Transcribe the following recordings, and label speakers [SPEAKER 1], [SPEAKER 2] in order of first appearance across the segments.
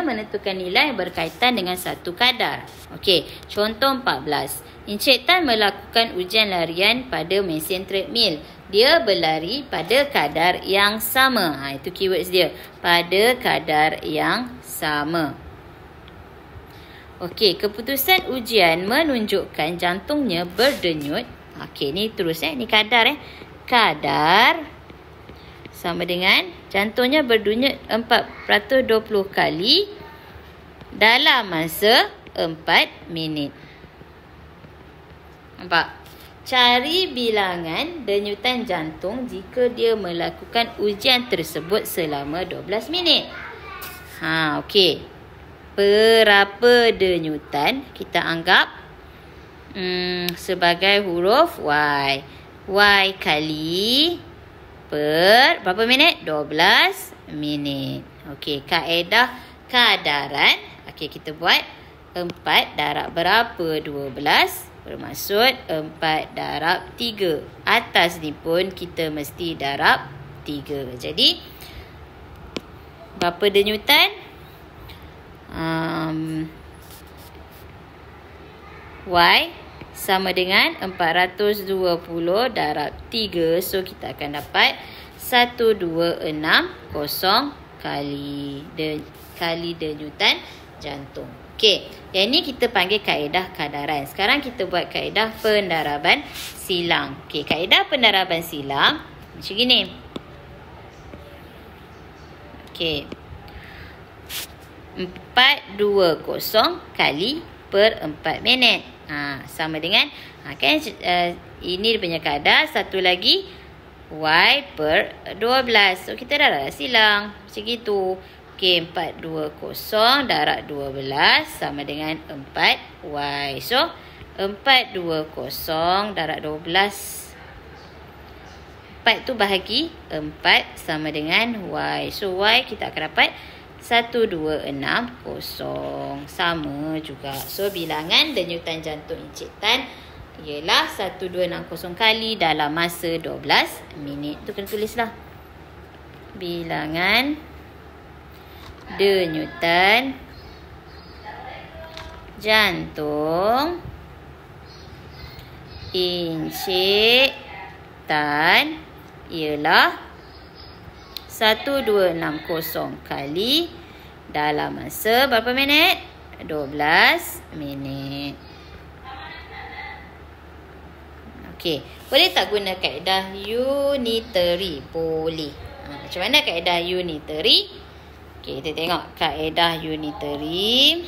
[SPEAKER 1] menentukan nilai yang berkaitan dengan satu kadar. Okey, contoh 14. Encik Tan melakukan ujian larian pada mesin treadmill. Dia berlari pada kadar yang sama. Itu keywords dia. Pada kadar yang sama. Okey, keputusan ujian menunjukkan jantungnya berdenyut. Okey, ni terus ni kadar Kadar sama dengan jantungnya berdenyut 420 kali dalam masa 4 minit. Nampak? Cari bilangan denyutan jantung jika dia melakukan ujian tersebut selama 12 minit. Okey. Berapa denyutan? Kita anggap sebagai huruf Y. Y kali berapa minit? 12 minit. Okey, kaedah kadaran. Okey, kita buat 4 darab berapa? 12. Bermaksud 4 darab 3. Atas ni pun kita mesti darab 3. Jadi, berapa denyutan? Y sama dengan 420 darab 3. So, kita akan dapat 1260 kali denyutan jantung. Okey, yang ni kita panggil kaedah kadaran. Sekarang kita buat kaedah pendaraban silang. Okey, kaedah pendaraban silang macam gini. Okey. 420 kali per 4 minit. Sama dengan kan ini dia punya kadar, satu lagi Y per 12. So kita dah silang macam gitu. Okey, 420 darab 12 sama dengan 4Y. So 420 darab 12, 4 tu bahagi 4 sama dengan Y. So Y kita akan dapat 1260. Sama juga. So bilangan denyutan jantung Encik Tan ialah 1260 kali dalam masa 12 minit. Tu kena tulislah. Bilangan denyutan jantung Encik Tan ialah 1260 kali dalam masa berapa minit? 12 minit. Okey, boleh tak guna kaedah unitary? Boleh. Macam mana kaedah unitary? Okey, kita tengok kaedah unitary.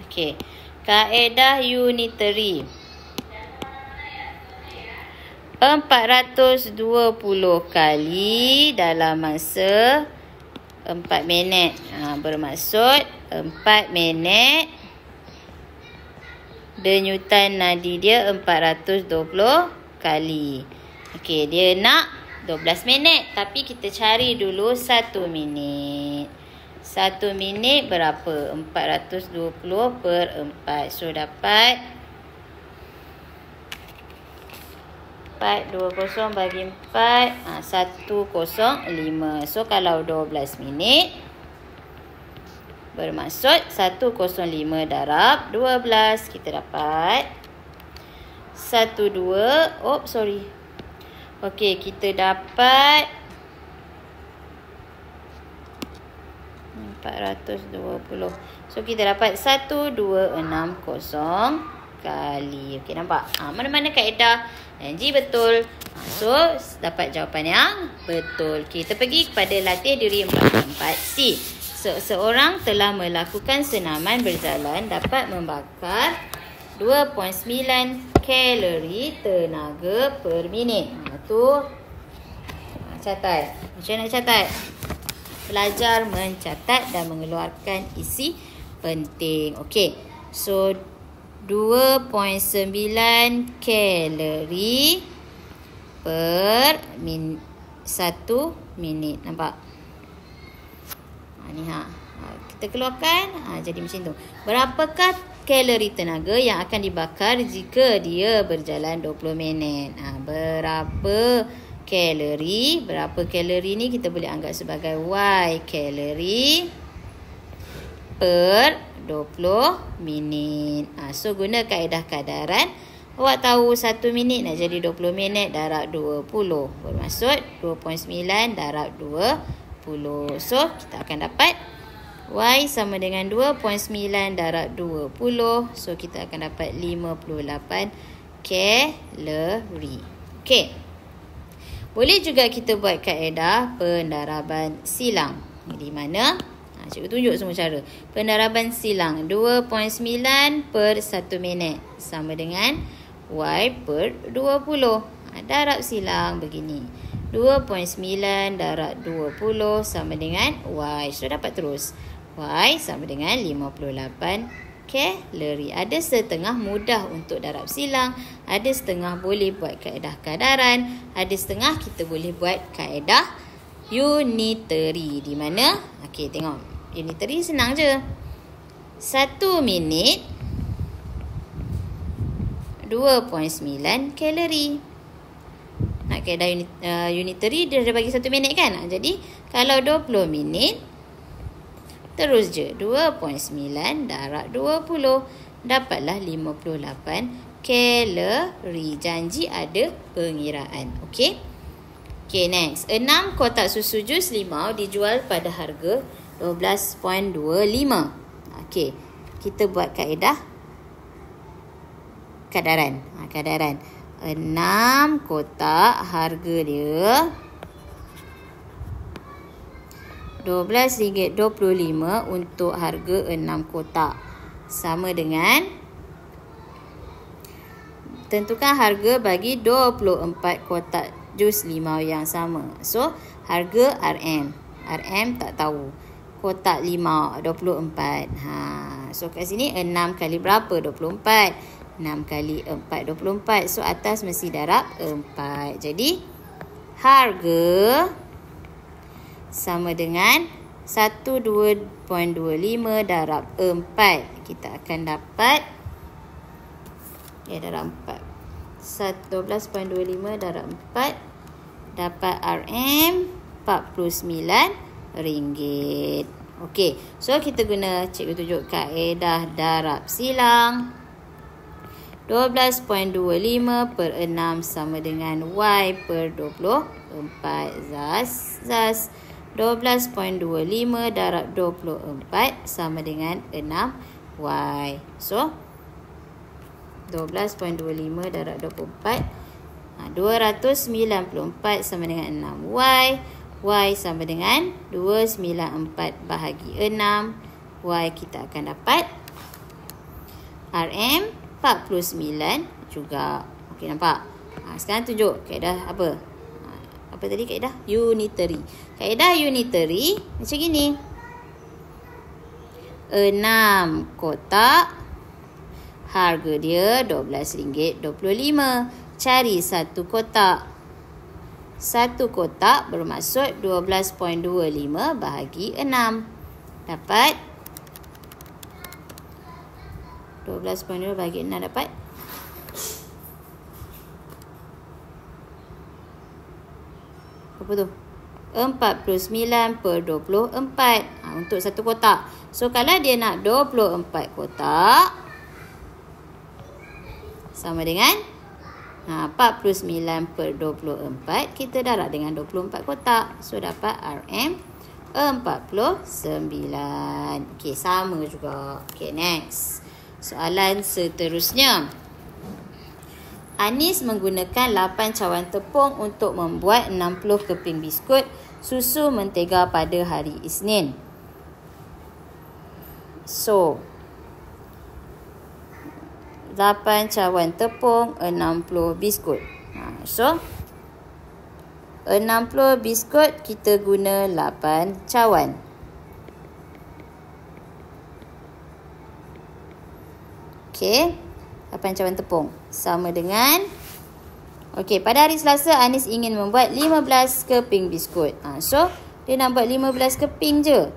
[SPEAKER 1] Okey, kaedah unitary. 420 kali dalam masa 4 minit. Bermaksud 4 minit denyutan nadi dia 420 kali. Okey, dia nak 12 minit. Tapi kita cari dulu 1 minit. 1 minit berapa? 420 per 4. So dapat 420 bagi 4 105. So kalau 12 minit bermaksud 105 darab 12, kita dapat 12. Okey, kita dapat 420. So kita dapat 1260 kali. Okey, nampak? Mana-mana kaedah NG betul. So, dapat jawapan yang betul. Kita pergi kepada latih diri 44C. Seseorang telah melakukan senaman berjalan dapat membakar 2.9 kalori tenaga per minit. Tu catat. Macam mana catat? Belajar mencatat dan mengeluarkan isi penting. Okey. So 2.9 kalori per 1 minit. Nampak? Ni kita keluarkan. Jadi macam tu. Berapakah kalori tenaga yang akan dibakar jika dia berjalan 20 minit? Berapa kalori. Berapa kalori ni kita boleh anggap sebagai Y kalori per 20 minit. So guna kaedah kadaran. Awak tahu 1 minit nak jadi 20 minit darab 20. Bermaksud 2.9 darab 20. So kita akan dapat Y sama dengan 2.9 darab 20. So kita akan dapat 58 kalori. Okey. Boleh juga kita buat kaedah pendaraban silang. Di mana? Cikgu tunjuk semua cara. Pendaraban silang 2.9 per 1 minit sama dengan Y per 20. Darab silang begini. 2.9 darab 20 sama dengan Y. So dapat terus. Y sama dengan 58 kalori. Ada setengah mudah untuk darab silang. Ada setengah boleh buat kaedah kadaran. Ada setengah kita boleh buat kaedah unitary. Di mana? Okey, tengok. Unitary senang je. 1 minit 2.9 kalori. Nak kaedah unitary dia dah bagi 1 minit kan? Jadi kalau 20 minit terus je 2.9 darab 20 dapatlah 58 kalori. Janji ada pengiraan. Okey. Okey, next. 6 kotak susu jus limau dijual pada harga 12.25. Okey. Kita buat kaedah kadaran. Kadaran. 6 kotak harga dia RM12.25 untuk harga 6 kotak. Sama dengan tentukan harga bagi 24 kotak jus limau yang sama. So, harga RM. RM tak tahu. Kotak limau 24. So, kat sini 6 kali berapa? 24. 6 kali 4, 24. So, atas mesti darab 4. Jadi, harga sama dengan 12.25 darab 4. Kita akan dapat darab 4. 12.25 darab 4 dapat RM RM49. Okey. So kita guna cikgu tunjuk kaedah darab silang. 12.25 per 6 sama dengan Y per 24. Zas 12.25 darab 24 sama dengan 6Y. So, 12.25 darab 24. 294 sama dengan 6Y. Y sama dengan 294 bahagi 6. Y kita akan dapat RM 49 juga. Okey, nampak? Sekarang tunjuk kaedah apa? Apa tadi kaedah? Unitary. Kaedah unitary macam gini. 6 kotak. Harga dia RM12.25. Cari satu kotak. Satu kotak bermaksud 12.25 bahagi 6. Dapat 12.25 bahagi 6 dapat apa tu? 49 per 24. Untuk satu kotak. So, kalau dia nak 24 kotak, sama dengan 49 per 24. Kita darab dengan 24 kotak. So, dapat RM 49. Okey, sama juga. Okey, next. Soalan seterusnya. Anis menggunakan 8 cawan tepung untuk membuat 60 keping biskut susu mentega pada hari Isnin. So, 8 cawan tepung, 60 biskut. So, 60 biskut kita guna 8 cawan. Okey. 8 cawan tepung. Sama dengan okey, pada hari Selasa Anis ingin membuat 15 keping biskut. So, dia nak buat 15 keping je.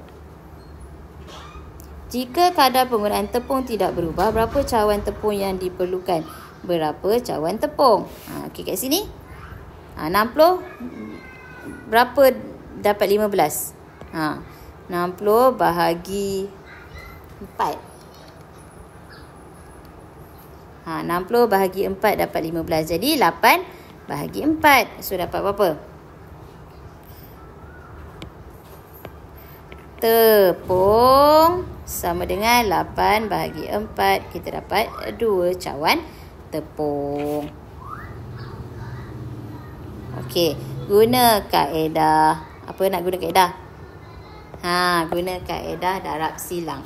[SPEAKER 1] Jika kadar penggunaan tepung tidak berubah, berapa cawan tepung yang diperlukan? Berapa cawan tepung? Okey, kat sini. 60 berapa dapat 15? 60 bahagi 4. 60 bahagi 4 dapat 15. Jadi 8 bahagi 4. So dapat berapa? Tepung sama dengan 8 bahagi 4. Kita dapat 2 cawan tepung. Okey, guna kaedah. Apa nak guna kaedah? Guna kaedah darab silang.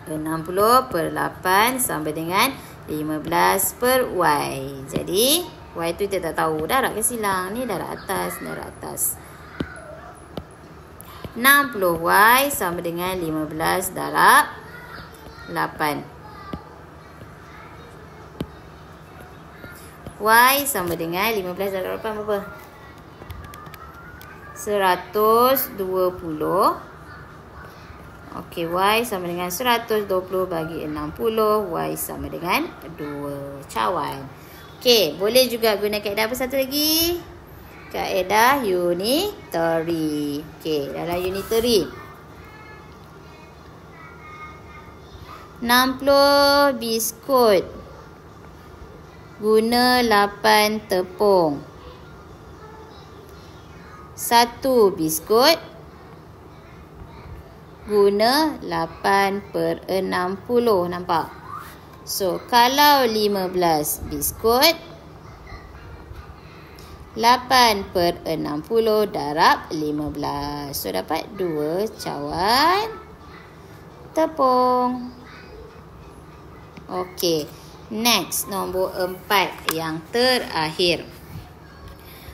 [SPEAKER 1] 60 per 8 sama dengan 15 per Y. Jadi, Y tu kita tak tahu. Darab ke silang? Ni darab atas, darab atas. 60Y sama dengan 15 darab 8. Y sama dengan 15 darab 8 berapa? 120. Okey, Y sama dengan 120 bagi 60. Y sama dengan 2 cawan. Okey, boleh juga guna kaedah apa satu lagi? Kaedah unitary. Okey, dalam unitary 60 biskut guna 8 tepung. 1 biskut guna 8 per 60. Nampak? So, kalau 15 biskut, 8 per 60 darab 15. So, dapat 2 cawan tepung. Okey. Next, nombor 4 yang terakhir.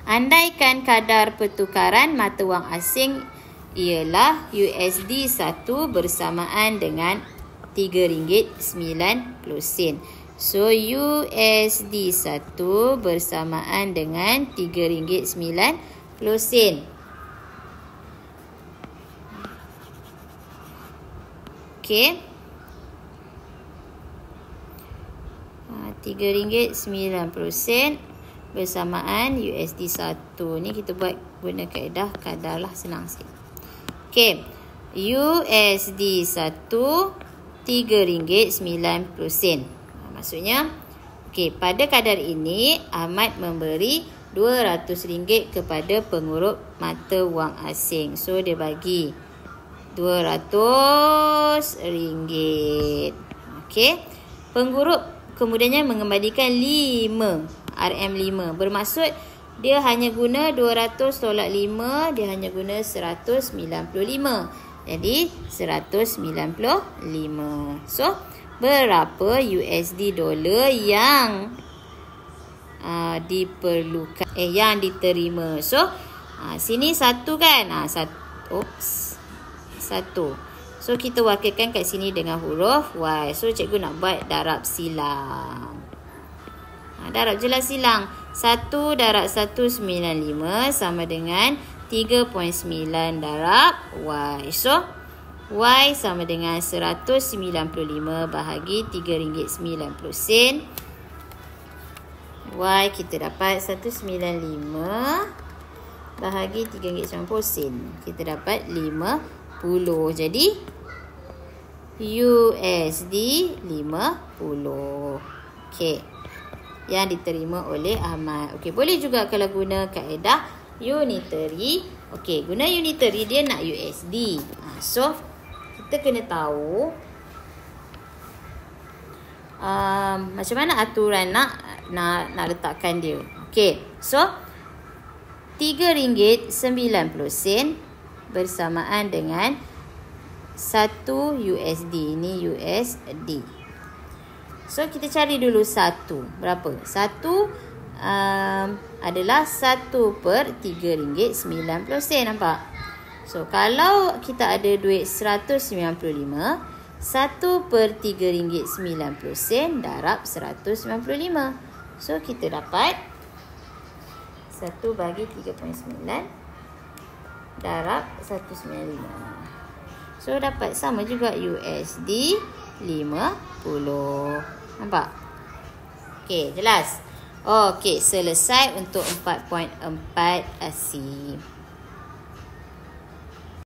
[SPEAKER 1] Andaikan kadar pertukaran mata wang asing ialah USD 1 bersamaan dengan RM3.90. So, USD 1 bersamaan dengan RM3.90. Okey. RM3.90 bersamaan USD 1. Ni kita buat guna kaedah kadar lah, senang sikit. Okey. USD 1 RM3.90. Maksudnya, okey, pada kadar ini Ahmad memberi RM200 kepada pengurup mata wang asing. So, dia bagi RM200. Okey. Pengurup kemudiannya mengembalikan 5 RM5. Bermaksud dia hanya guna 200 tolak 5, dia hanya guna 195. Jadi 195. So, berapa USD dolar yang diperlukan, yang diterima. So, sini 1 kan? 1. So, kita wakilkan kat sini dengan huruf Y. So, cikgu nak buat darab silang. Darab je lah silang. 1 darab 195 sama dengan 3.9 darab Y. So, Y sama dengan 195 bahagi RM3.90. Y kita dapat 195 bahagi RM3.90. Kita dapat 50. Jadi, USD 50. Okey. Yang diterima oleh Ahmad. Okey, boleh juga kalau guna kaedah unitary. Okey, guna unitary dia nak USD. So, kita kena tahu macam mana aturan nak letakkan dia. Okey, so RM3.90 bersamaan dengan 1 USD. Ini USD. So, kita cari dulu 1. Berapa? 1 adalah 1 per RM3.90. Nampak? So, kalau kita ada duit 195, 1 per RM3.90 darab 195. So, kita dapat 1 bagi 3.9 darab 195. So, dapat sama juga USD 50. Nampak? Okey, jelas? Okey, selesai untuk 4.4 C.